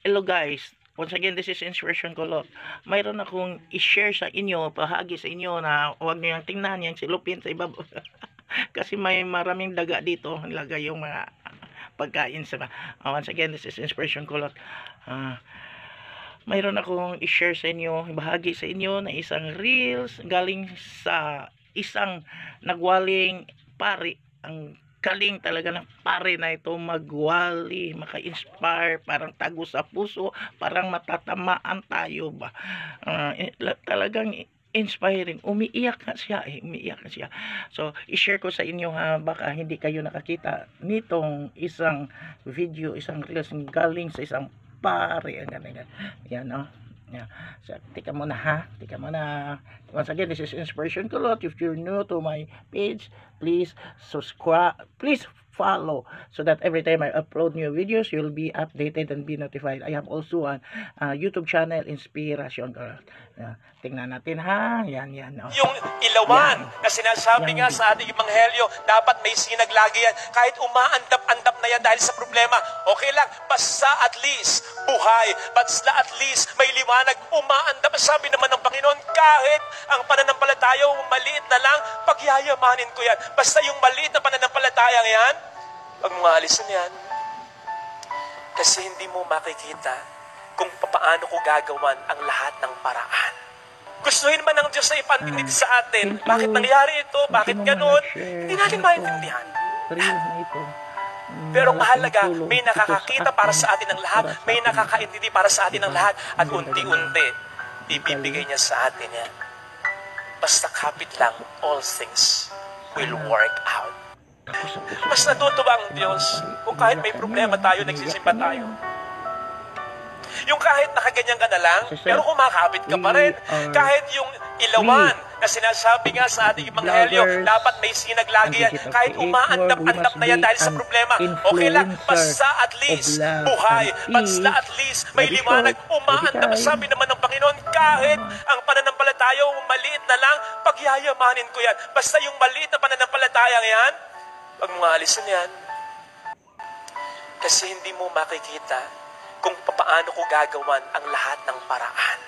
Hello guys, once again this is Inspiration Kulot. Mayroon akong i-share sa inyo, bahagi sa inyo na huwag niyo yung tingnan yung silupin sa ibabaw. Kasi may maraming daga dito, nilagay yung mga pagkain sa once again this is Inspiration Kulot. Mayroon akong i-share sa inyo, bahagi sa inyo na isang reels galing sa isang nagwaling pari. Ang galing talaga ng pare na ito magwali, maka-inspire, parang tago sa puso, parang matatamaan tayo ba. Talagang inspiring, umiiyak na siya umiiyak na siya. So i-share ko sa inyo ha, baka hindi kayo nakakita nitong isang video, isang reels galing sa isang pare. Yan no. Yeah. So, tika muna ha. Tika muna. Once again, this is Inspiration Kulot. If you're new to my page, please subscribe. Please follow so that every time I upload new videos, you'll be updated and be notified. I have also a YouTube channel, Inspiration Kulot. Tingnan natin ha. Yan. Oh. Yung ilawan Yan. na sinasabi nga sa ating Ebanghelyo, dapat may sinag lagi yan. Kahit umaandap-andap na yan dahil sa problema, okay lang, basta at least buhay, basta at least may liwanag, umaandap. Sabi naman ng Panginoon, kahit ang pananampalataya maliit na lang, pagyayamanin ko yan. Basta yung maliit na pananampalataya yan, pag mga alisin yan, kasi hindi mo makikita kung paano ko gagawan ang lahat ng paraan. Gustuhin man ng Diyos na ipantindi sa atin, bakit nangyari ito, bakit ganun, hindi natin maintindihan. Pero mahalaga, may nakakakita para sa atin ng lahat, may nakakaintindi para sa atin ng lahat, at unti-unti, ibibigay niya sa atin yan. Basta kapit lang, all things will work out. Mas natutuwa ang Diyos kung kahit may problema tayo, nagsisimba tayo. Yung kahit nakaganyan ka na lang, pero kumakapit ka pa rin. Kahit yung ilawan na sinasabi nga sa ating Ebanghelyo, dapat may sinag lagi yan. Kahit umaandap-andap na yan dahil sa problema, okay lang, basta at least buhay, basta at least may liwanag, umaandap. Sabi naman ng Panginoon, kahit ang pananampalataya maliit na lang, pagyayamanin ko yan. Basta yung maliit na pananampalataya yan, pag mga alisin yan, kasi hindi mo makikita kung paano ko gagawan ang lahat ng paraan.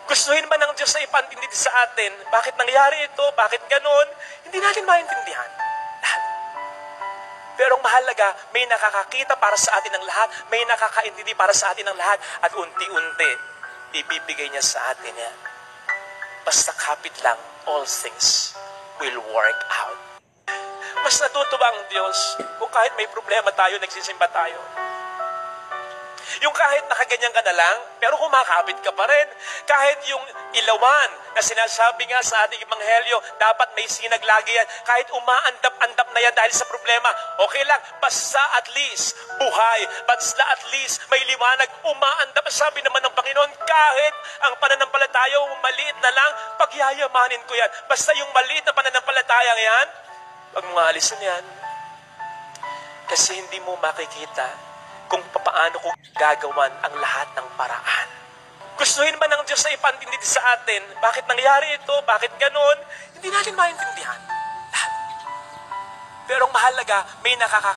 Gustuhin man ng Diyos na ipantindi sa atin, bakit nangyari ito, bakit ganun, hindi natin maintindihan. Lahat. Pero ang mahalaga, may nakakakita para sa atin ng lahat, may nakakaintindi para sa atin ng lahat, at unti-unti, ibibigay niya sa atin yan. Basta kapit lang, all things will work out. Mas natutuwa ang Diyos kung kahit may problema tayo, nagsisimba tayo. Yung kahit nakaganyan ka na lang, pero kumakapit ka pa rin. Kahit yung ilawan na sinasabi nga sa ating Ebanghelyo, dapat may sinag lagi yan. Kahit umaandap-andap na yan dahil sa problema, okay lang, basta at least buhay, basta at least may liwanag, umaandap. Sabi naman ng Panginoon, kahit ang pananampalataya maliit na lang, pagyayamanin ko yan. Basta yung maliit na pananampalataya yan, pag mga alisin yan, kasi hindi mo makikita kung paano ko gagawan ang lahat ng paraan. Gustuhin man ng Diyos na ipantindi sa atin, bakit nangyari ito, bakit ganun, hindi natin maintindihan. Lahat. Pero ang mahalaga, may nakakakita